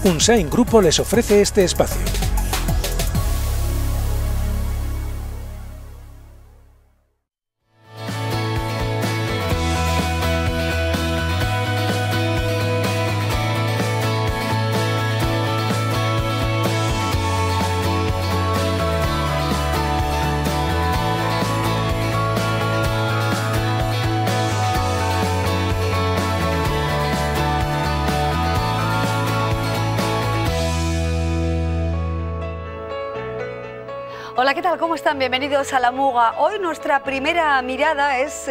Unsain Grupo les ofrece este espacio. Hola, ¿qué tal? ¿Cómo están? Bienvenidos a La Muga. Hoy nuestra primera mirada es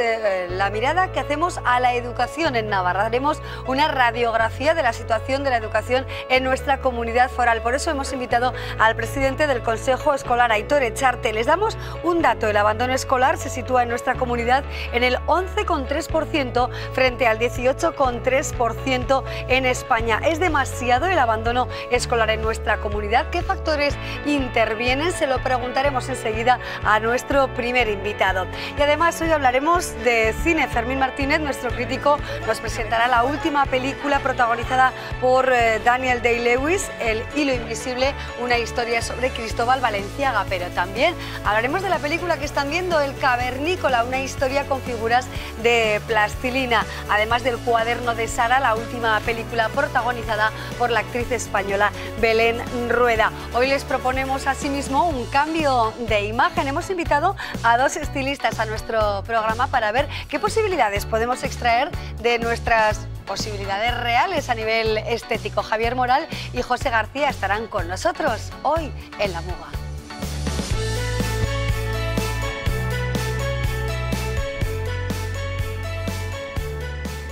la mirada que hacemos a la educación en Navarra. Haremos una radiografía de la situación de la educación en nuestra comunidad foral. Por eso hemos invitado al presidente del Consejo Escolar, Aitor Echarte. Les damos un dato: el abandono escolar se sitúa en nuestra comunidad en el 11,3% frente al 18,3% en España. ¿Es demasiado el abandono escolar en nuestra comunidad? ¿Qué factores intervienen? Se lo preguntaremos enseguida a nuestro primer invitado. Y además hoy hablaremos de cine. Fermín Martínez, nuestro crítico, nos presentará la última película protagonizada por Daniel Day-Lewis, El hilo invisible, una historia sobre Cristóbal Valenciaga. Pero también hablaremos de la película que están viendo, El cavernícola, una historia con figuras de plastilina. Además del Cuaderno de Sara, la última película protagonizada por la actriz española Belén Rueda. Hoy les proponemos asimismo un cambio de imagen. Hemos invitado a dos estilistas a nuestro programa para ver qué posibilidades podemos extraer de nuestras posibilidades reales a nivel estético. Javier Moral y José García estarán con nosotros hoy en La Muga.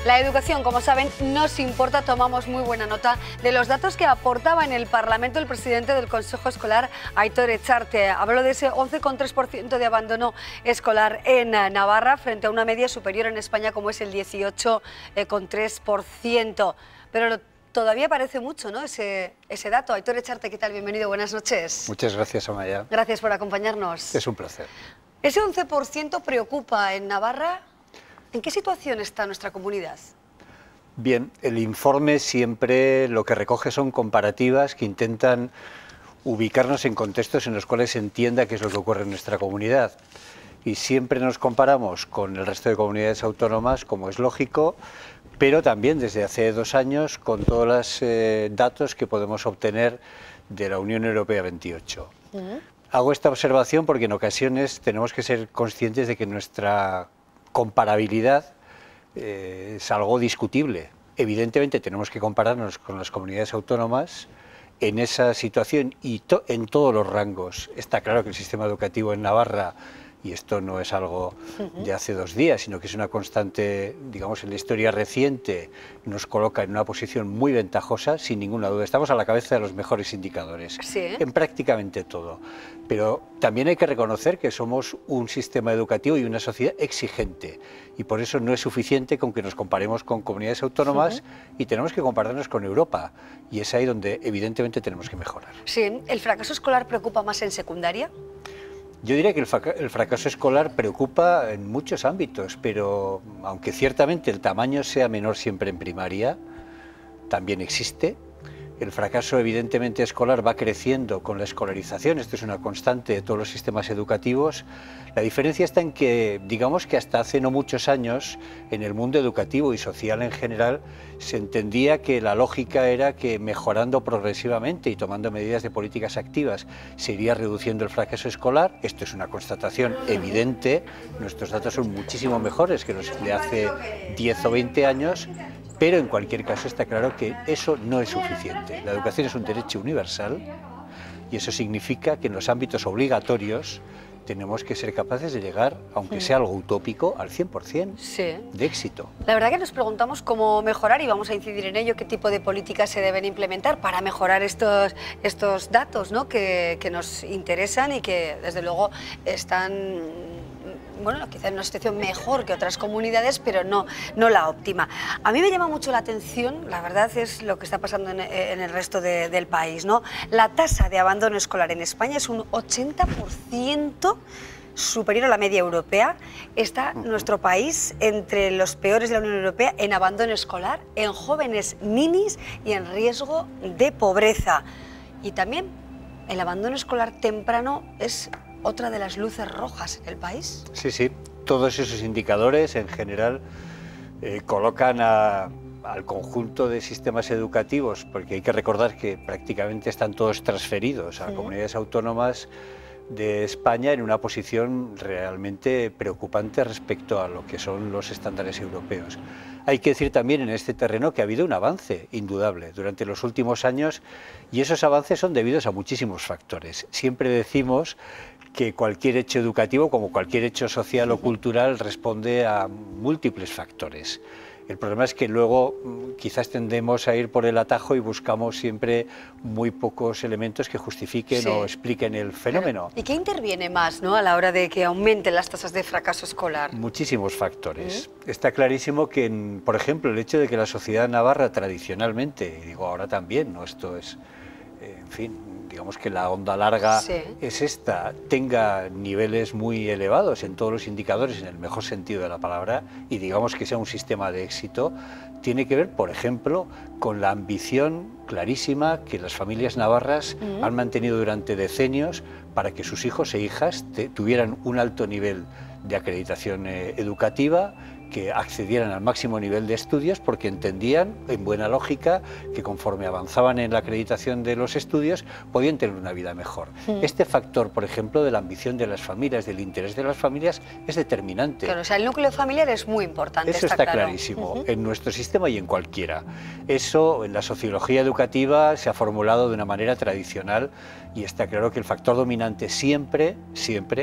La educación, como saben, nos importa. Tomamos muy buena nota de los datos que aportaba en el Parlamento el presidente del Consejo Escolar, Aitor Echarte. Habló de ese 11,3% de abandono escolar en Navarra frente a una media superior en España como es el 18,3%. Pero todavía parece mucho, ¿no?, ese dato. Aitor Echarte, ¿qué tal? Bienvenido, buenas noches. Muchas gracias, Amaya. Gracias por acompañarnos. Es un placer. ¿Ese 11% preocupa en Navarra? ¿En qué situación está nuestra comunidad? Bien, el informe siempre lo que recoge son comparativas que intentan ubicarnos en contextos en los cuales se entienda qué es lo que ocurre en nuestra comunidad. Y siempre nos comparamos con el resto de comunidades autónomas, como es lógico, pero también desde hace 2 años con todos los datos que podemos obtener de la Unión Europea 28. Hago esta observación porque en ocasiones tenemos que ser conscientes de que nuestra comparabilidad es algo discutible. Evidentemente tenemos que compararnos con las comunidades autónomas en esa situación y en todos los rangos. Está claro que el sistema educativo en Navarra, y esto no es algo de hace 2 días, sino que es una constante, digamos, en la historia reciente, nos coloca en una posición muy ventajosa, sin ninguna duda. Estamos a la cabeza de los mejores indicadores, en prácticamente todo. Pero también hay que reconocer que somos un sistema educativo y una sociedad exigente, y por eso no es suficiente con que nos comparemos con comunidades autónomas y tenemos que compararnos con Europa, y es ahí donde evidentemente tenemos que mejorar. Sí, ¿el fracaso escolar preocupa más en secundaria? Yo diría que el fracaso escolar preocupa en muchos ámbitos, pero aunque ciertamente el tamaño sea menor siempre en primaria, también existe. El fracaso evidentemente escolar va creciendo con la escolarización, esto es una constante de todos los sistemas educativos. La diferencia está en que, digamos que hasta hace no muchos años, en el mundo educativo y social en general, se entendía que la lógica era que mejorando progresivamente y tomando medidas de políticas activas se iría reduciendo el fracaso escolar. Esto es una constatación evidente, nuestros datos son muchísimo mejores que los de hace 10 o 20 años, pero en cualquier caso está claro que eso no es suficiente. La educación es un derecho universal y eso significa que en los ámbitos obligatorios tenemos que ser capaces de llegar, aunque sea algo utópico, al 100% de éxito. La verdad que nos preguntamos cómo mejorar, y vamos a incidir en ello, qué tipo de políticas se deben implementar para mejorar estos datos, ¿no?, que nos interesan y que desde luego están, bueno, quizás en una situación mejor que otras comunidades, pero no la óptima. A mí me llama mucho la atención, la verdad, es lo que está pasando en el resto del país, ¿no? La tasa de abandono escolar en España es un 80%, superior a la media europea. Está nuestro país entre los peores de la Unión Europea en abandono escolar, en jóvenes ninis y en riesgo de pobreza. Y también el abandono escolar temprano es otra de las luces rojas en el país. Sí, sí. Todos esos indicadores en general colocan al conjunto de sistemas educativos, porque hay que recordar que prácticamente están todos transferidos a comunidades autónomas de España en una posición realmente preocupante respecto a lo que son los estándares europeos. Hay que decir también en este terreno que ha habido un avance indudable durante los últimos años y esos avances son debidos a muchísimos factores. Siempre decimos que cualquier hecho educativo, como cualquier hecho social o cultural, responde a múltiples factores. El problema es que luego quizás tendemos a ir por el atajo y buscamos siempre muy pocos elementos que justifiquen o expliquen el fenómeno. ¿Y qué interviene más, ¿no?, a la hora de que aumenten las tasas de fracaso escolar? Muchísimos factores. Está clarísimo que, por ejemplo, el hecho de que la sociedad navarra tradicionalmente, y digo ahora también, ¿no?, esto es, en fin, digamos que la onda larga es esta, tenga niveles muy elevados en todos los indicadores, en el mejor sentido de la palabra, y digamos que sea un sistema de éxito, tiene que ver, por ejemplo, con la ambición clarísima que las familias navarras han mantenido durante decenios para que sus hijos e hijas tuvieran un alto nivel de acreditación educativa, que accedieran al máximo nivel de estudios porque entendían, en buena lógica, que conforme avanzaban en la acreditación de los estudios podían tener una vida mejor. Este factor, por ejemplo, de la ambición de las familias, del interés de las familias, es determinante. Claro, o sea, el núcleo familiar es muy importante. Eso está clarísimo, en nuestro sistema y en cualquiera. Eso en la sociología educativa se ha formulado de una manera tradicional y está claro que el factor dominante siempre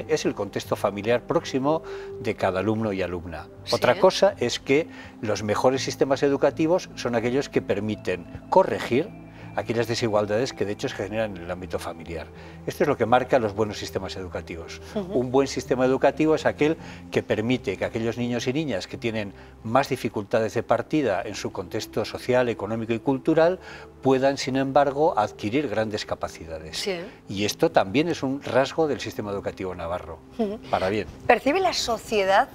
es el contexto familiar próximo de cada alumno y alumna. Otra cosa es que los mejores sistemas educativos son aquellos que permiten corregir aquellas desigualdades que de hecho se generan en el ámbito familiar. Esto es lo que marca los buenos sistemas educativos. Un buen sistema educativo es aquel que permite que aquellos niños y niñas que tienen más dificultades de partida en su contexto social, económico y cultural puedan, sin embargo, adquirir grandes capacidades. Y esto también es un rasgo del sistema educativo navarro, para bien. ¿Percibe la sociedad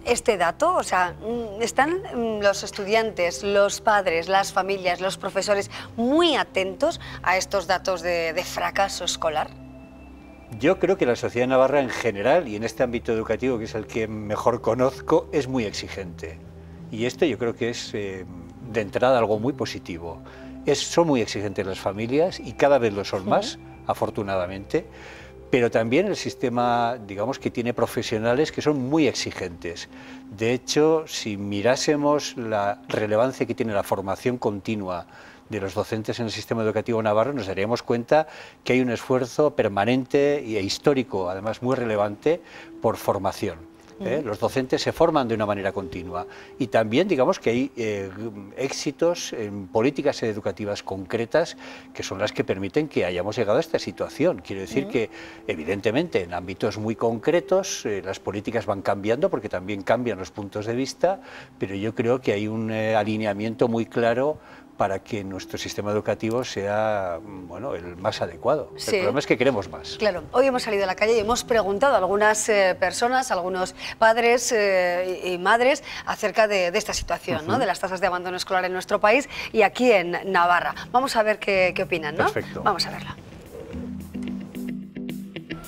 este dato? O sea, ¿están los estudiantes, los padres, las familias, los profesores muy atentos a estos datos de fracaso escolar? Yo creo que la sociedad navarra en general, y en este ámbito educativo que es el que mejor conozco, es muy exigente. Y esto yo creo que es de entrada algo muy positivo. Son muy exigentes las familias y cada vez lo son más, afortunadamente. Pero también el sistema, digamos, que tiene profesionales que son muy exigentes. De hecho, si mirásemos la relevancia que tiene la formación continua de los docentes en el sistema educativo navarro, nos daríamos cuenta que hay un esfuerzo permanente e histórico, además muy relevante, por formación. Los docentes se forman de una manera continua y también digamos que hay éxitos en políticas educativas concretas que son las que permiten que hayamos llegado a esta situación. Quiero decir que evidentemente en ámbitos muy concretos las políticas van cambiando porque también cambian los puntos de vista, pero yo creo que hay un alineamiento muy claro para que nuestro sistema educativo sea, bueno, el más adecuado. El problema es que queremos más. Claro, hoy hemos salido a la calle y hemos preguntado a algunas personas, a algunos padres y madres acerca de esta situación, ¿no?, de las tasas de abandono escolar en nuestro país y aquí en Navarra. Vamos a ver qué opinan, ¿no? Perfecto. Vamos a verla.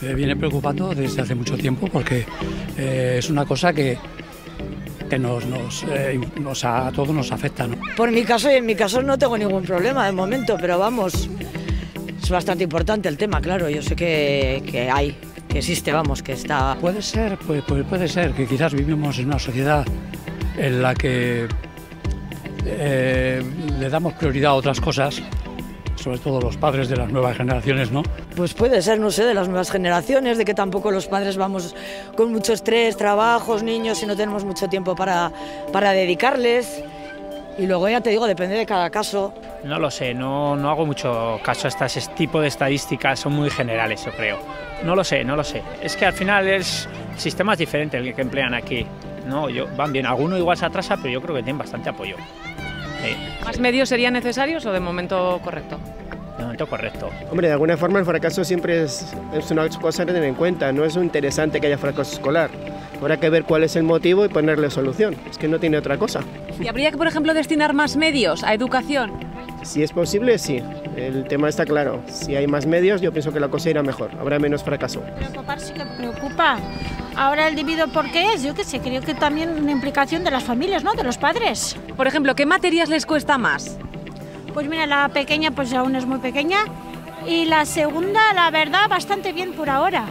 Viene preocupando desde hace mucho tiempo porque es una cosa que a todos nos afecta, ¿no? Por mi caso y en mi caso no tengo ningún problema de momento, pero vamos, es bastante importante el tema, claro. Yo sé que existe, vamos, que está... Puede ser que quizás vivimos en una sociedad en la que le damos prioridad a otras cosas, sobre todo los padres de las nuevas generaciones, ¿no? Pues puede ser, no sé, de las nuevas generaciones, de que tampoco los padres vamos con mucho estrés, trabajos, niños, y no tenemos mucho tiempo para dedicarles. Y luego ya te digo, depende de cada caso. No lo sé, no hago mucho caso a este tipo de estadísticas, son muy generales, yo creo. No lo sé. Es que al final el sistema es diferente el que emplean aquí, ¿no? Van bien, alguno igual se atrasa, pero yo creo que tienen bastante apoyo. ¿Más medios serían necesarios o de momento correcto? De momento correcto. Hombre, de alguna forma el fracaso siempre es una cosa a tener en cuenta, no es interesante que haya fracaso escolar. Habrá que ver cuál es el motivo y ponerle solución, es que no tiene otra cosa. ¿Y habría que, por ejemplo, destinar más medios a educación? Si es posible, sí. El tema está claro. Si hay más medios, yo pienso que la cosa irá mejor, habrá menos fracaso. Preocupar sí que preocupa. Ahora el debido por qué es, yo qué sé, creo que también una implicación de las familias, ¿no? De los padres. Por ejemplo, ¿qué materias les cuesta más? Pues mira, la pequeña pues aún es muy pequeña y la segunda, la verdad, bastante bien por ahora.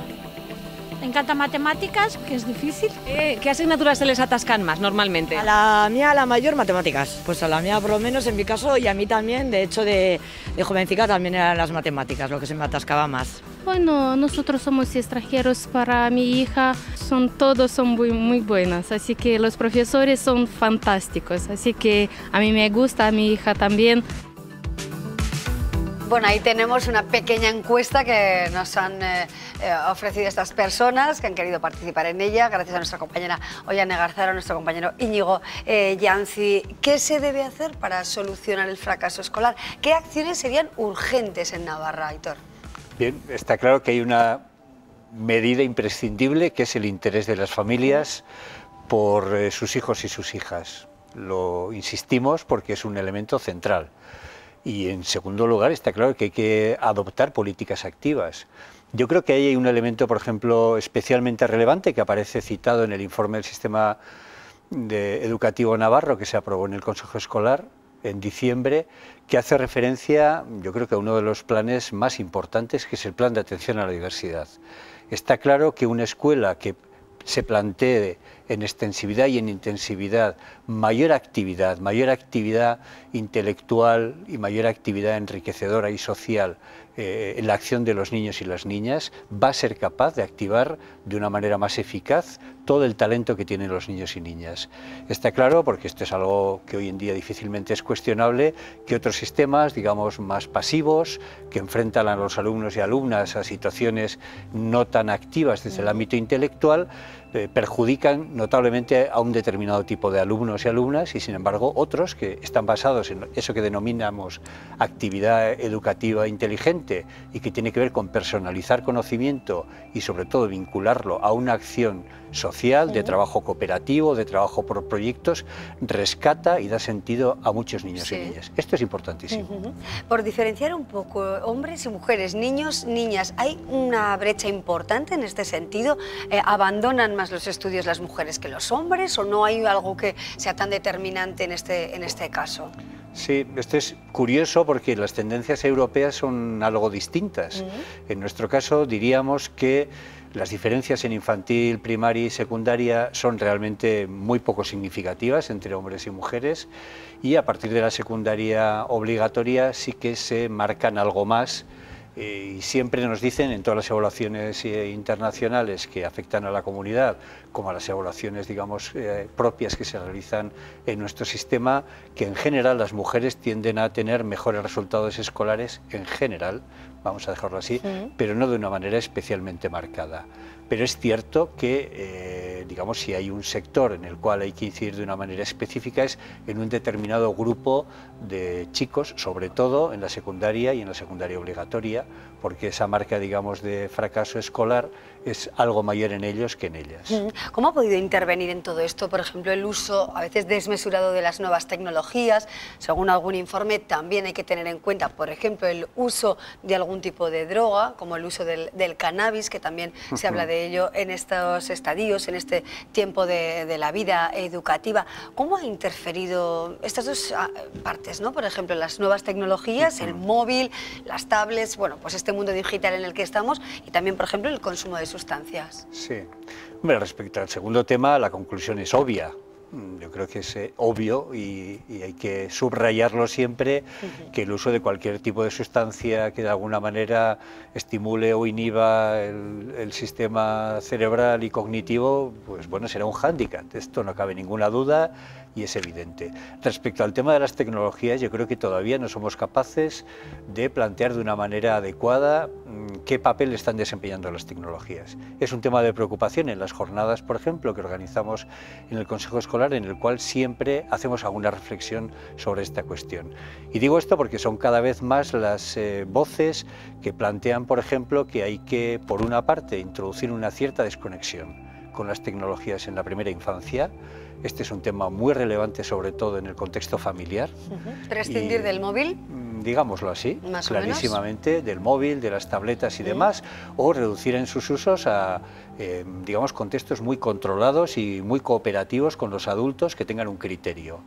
Me encanta matemáticas, que es difícil. ¿Qué asignaturas se les atascan más normalmente? A la mía, a la mayor, matemáticas. Pues a la mía, por lo menos, en mi caso, y a mí también, de hecho, de jovencita también eran las matemáticas, lo que se me atascaba más. Bueno, nosotros somos extranjeros, para mi hija todos son muy buenas, así que los profesores son fantásticos, así que a mí me gusta, a mi hija también. Bueno, ahí tenemos una pequeña encuesta que nos han ofrecido estas personas que han querido participar en ella, gracias a nuestra compañera Ollane Garzaro, a nuestro compañero Íñigo Yanzi. ¿Qué se debe hacer para solucionar el fracaso escolar? ¿Qué acciones serían urgentes en Navarra, Aitor? Bien, está claro que hay una medida imprescindible, que es el interés de las familias por sus hijos y sus hijas. Lo insistimos porque es un elemento central. Y en segundo lugar está claro que hay que adoptar políticas activas. Yo creo que ahí hay un elemento, por ejemplo, especialmente relevante que aparece citado en el informe del Sistema Educativo Navarro que se aprobó en el Consejo Escolar en diciembre, que hace referencia, yo creo que a uno de los planes más importantes, que es el Plan de Atención a la Diversidad. Está claro que una escuela que se plantee en extensividad y en intensividad mayor actividad intelectual y mayor actividad enriquecedora y social en la acción de los niños y las niñas, va a ser capaz de activar de una manera más eficaz todo el talento que tienen los niños y niñas. Está claro, porque esto es algo que hoy en día difícilmente es cuestionable, que otros sistemas, digamos, más pasivos, que enfrentan a los alumnos y alumnas a situaciones no tan activas desde el ámbito intelectual, perjudican notablemente a un determinado tipo de alumnos y alumnas, y sin embargo otros que están basados en eso que denominamos actividad educativa inteligente y que tiene que ver con personalizar conocimiento y sobre todo vincularlo a una acción social, de trabajo cooperativo, de trabajo por proyectos, rescata y da sentido a muchos niños y niñas. Esto es importantísimo. Por diferenciar un poco hombres y mujeres, niños, niñas, ¿hay una brecha importante en este sentido? ¿Abandonan más los estudios las mujeres que los hombres o no hay algo que sea tan determinante en este caso? Sí, esto es curioso porque las tendencias europeas son algo distintas. En nuestro caso diríamos que las diferencias en infantil, primaria y secundaria son realmente muy poco significativas entre hombres y mujeres, y a partir de la secundaria obligatoria sí que se marcan algo más. Y siempre nos dicen en todas las evaluaciones internacionales que afectan a la comunidad, como a las evaluaciones, digamos, propias que se realizan en nuestro sistema, que en general las mujeres tienden a tener mejores resultados escolares en general, vamos a dejarlo así, pero no de una manera especialmente marcada. Pero es cierto que, digamos, si hay un sector en el cual hay que incidir de una manera específica es en un determinado grupo de chicos, sobre todo en la secundaria y en la secundaria obligatoria, porque esa marca, digamos, de fracaso escolar es algo mayor en ellos que en ellas. ¿Cómo ha podido intervenir en todo esto, por ejemplo, el uso a veces desmesurado de las nuevas tecnologías? Según algún informe, también hay que tener en cuenta, por ejemplo, el uso de algún tipo de droga, como el uso del cannabis, que también se habla de ello en estos estadios, en este tiempo de la vida educativa. ¿Cómo ha interferido estas dos partes, ¿no? Por ejemplo, las nuevas tecnologías, el móvil, las tablets, bueno, pues este mundo digital en el que estamos, y también, por ejemplo, el consumo de sustancias? Sí. Hombre, respecto al segundo tema, la conclusión es obvia. Yo creo que es obvio y hay que subrayarlo siempre, que el uso de cualquier tipo de sustancia que de alguna manera estimule o inhiba el sistema cerebral y cognitivo, pues bueno, será un hándicap. Esto no cabe ninguna duda y es evidente. Respecto al tema de las tecnologías, yo creo que todavía no somos capaces de plantear de una manera adecuada qué papel están desempeñando las tecnologías. Es un tema de preocupación en las jornadas, por ejemplo, que organizamos en el Consejo Escolar, en el cual siempre hacemos alguna reflexión sobre esta cuestión. Y digo esto porque son cada vez más las voces que plantean, por ejemplo, que hay que, por una parte, introducir una cierta desconexión con las tecnologías en la primera infancia. Este es un tema muy relevante, sobre todo en el contexto familiar. ¿Prescindir del móvil? Digámoslo así, más clarísimamente, del móvil, de las tabletas y demás, o reducir en sus usos a, digamos, contextos muy controlados y muy cooperativos con los adultos que tengan un criterio.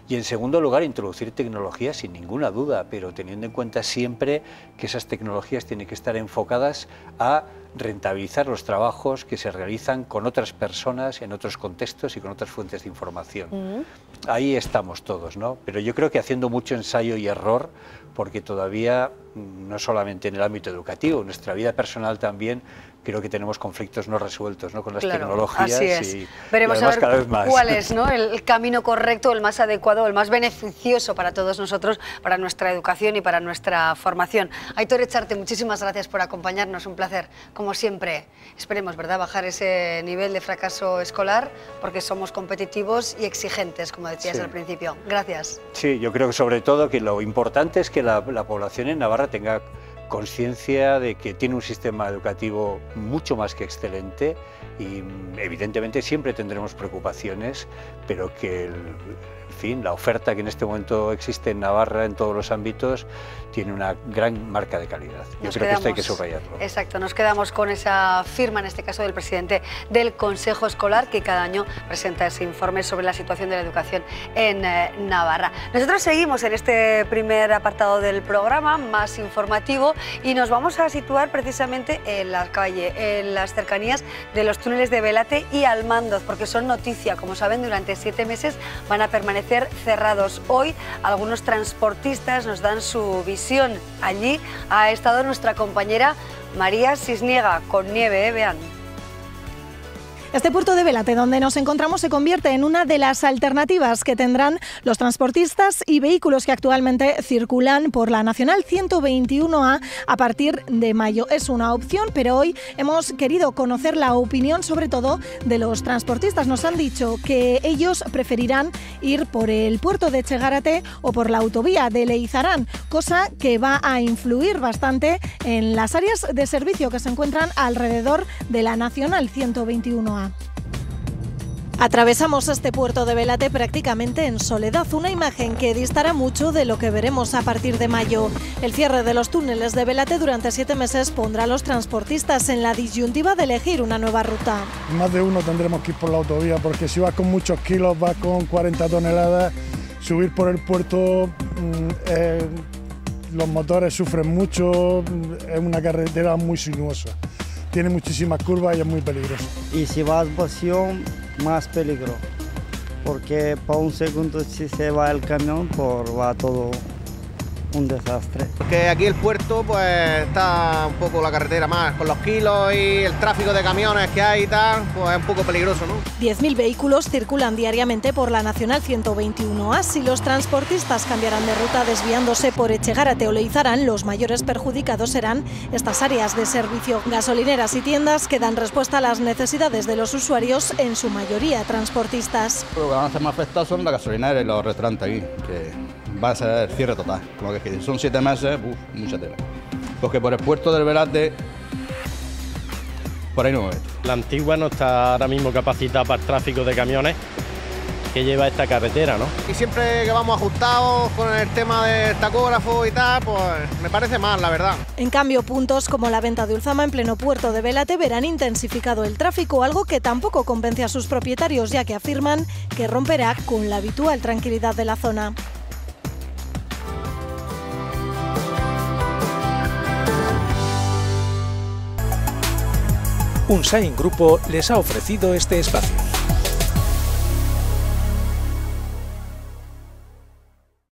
Y en segundo lugar, introducir tecnologías sin ninguna duda, pero teniendo en cuenta siempre que esas tecnologías tienen que estar enfocadas a rentabilizar los trabajos que se realizan con otras personas, en otros contextos y con otras fuentes de información. Ahí estamos todos, ¿no? Pero yo creo que haciendo mucho ensayo y error, porque todavía, no solamente en el ámbito educativo, en nuestra vida personal también, creo que tenemos conflictos no resueltos, ¿no?, con las tecnologías. Así es. Y veremos además a ver cada vez más cuál es, ¿no?, el camino correcto, el más adecuado, el más beneficioso para todos nosotros, para nuestra educación y para nuestra formación. Aitor Echarte, muchísimas gracias por acompañarnos, un placer, como siempre. Esperemos, ¿verdad?, bajar ese nivel de fracaso escolar, porque somos competitivos y exigentes, como decías al principio. Gracias. Sí, yo creo que sobre todo que lo importante es que la población en Navarra tenga conciencia de que tiene un sistema educativo mucho más que excelente y evidentemente siempre tendremos preocupaciones, pero que en fin, la oferta que en este momento existe en Navarra en todos los ámbitos tiene una gran marca de calidad. Yo creo que esto hay que subrayarlo. Exacto, nos quedamos con esa firma, en este caso del presidente del Consejo Escolar, que cada año presenta ese informe sobre la situación de la educación en Navarra. Nosotros seguimos en este primer apartado del programa, más informativo, y nos vamos a situar precisamente en la calle, en las cercanías de los túneles de Belate y Almandoz, porque son noticia. Como saben, durante 7 meses van a permanecer cerrados. Hoy algunos transportistas nos dan su visión. Allí ha estado nuestra compañera María Cisniega, con nieve, vean. Este puerto de Belate, donde nos encontramos, se convierte en una de las alternativas que tendrán los transportistas y vehículos que actualmente circulan por la Nacional 121A a partir de mayo. Es una opción, pero hoy hemos querido conocer la opinión, sobre todo, de los transportistas. Nos han dicho que ellos preferirán ir por el puerto de Etxegarate o por la autovía de Leizarán, cosa que va a influir bastante en las áreas de servicio que se encuentran alrededor de la Nacional 121A. Atravesamos este puerto de Belate prácticamente en soledad, una imagen que distará mucho de lo que veremos a partir de mayo. El cierre de los túneles de Belate durante 7 meses pondrá a los transportistas en la disyuntiva de elegir una nueva ruta. Más de uno tendremos que ir por la autovía, porque si vas con muchos kilos, vas con 40 toneladas, subir por el puerto, los motores sufren mucho, es una carretera muy sinuosa. Tiene muchísimas curvas y es muy peligroso. Y si vas vacío, más peligro, porque por un segundo si se va el camión, pues va todo un desastre. Porque aquí el puerto pues está un poco la carretera más, con los kilos y el tráfico de camiones que hay y tal, pues es un poco peligroso, ¿no? 10.000 vehículos circulan diariamente por la Nacional 121A. Si los transportistas cambiarán de ruta desviándose por Etxegarate o Leizarán, los mayores perjudicados serán estas áreas de servicio. Gasolineras y tiendas que dan respuesta a las necesidades de los usuarios, en su mayoría transportistas. Lo que van a ser más afectados son las gasolineras y los restaurantes aquí, que va a ser cierre total. Como que son 7 meses, mucha tela. Porque por el puerto del Belate, por ahí no me meto. La antigua no está ahora mismo capacitada para el tráfico de camiones que lleva esta carretera, ¿no? Y siempre que vamos ajustados con el tema del tacógrafo y tal, pues me parece mal, la verdad. En cambio, puntos como la venta de Ulzama en pleno puerto de Belate verán intensificado el tráfico, algo que tampoco convence a sus propietarios, ya que afirman que romperá con la habitual tranquilidad de la zona. Unsain Grupo les ha ofrecido este espacio.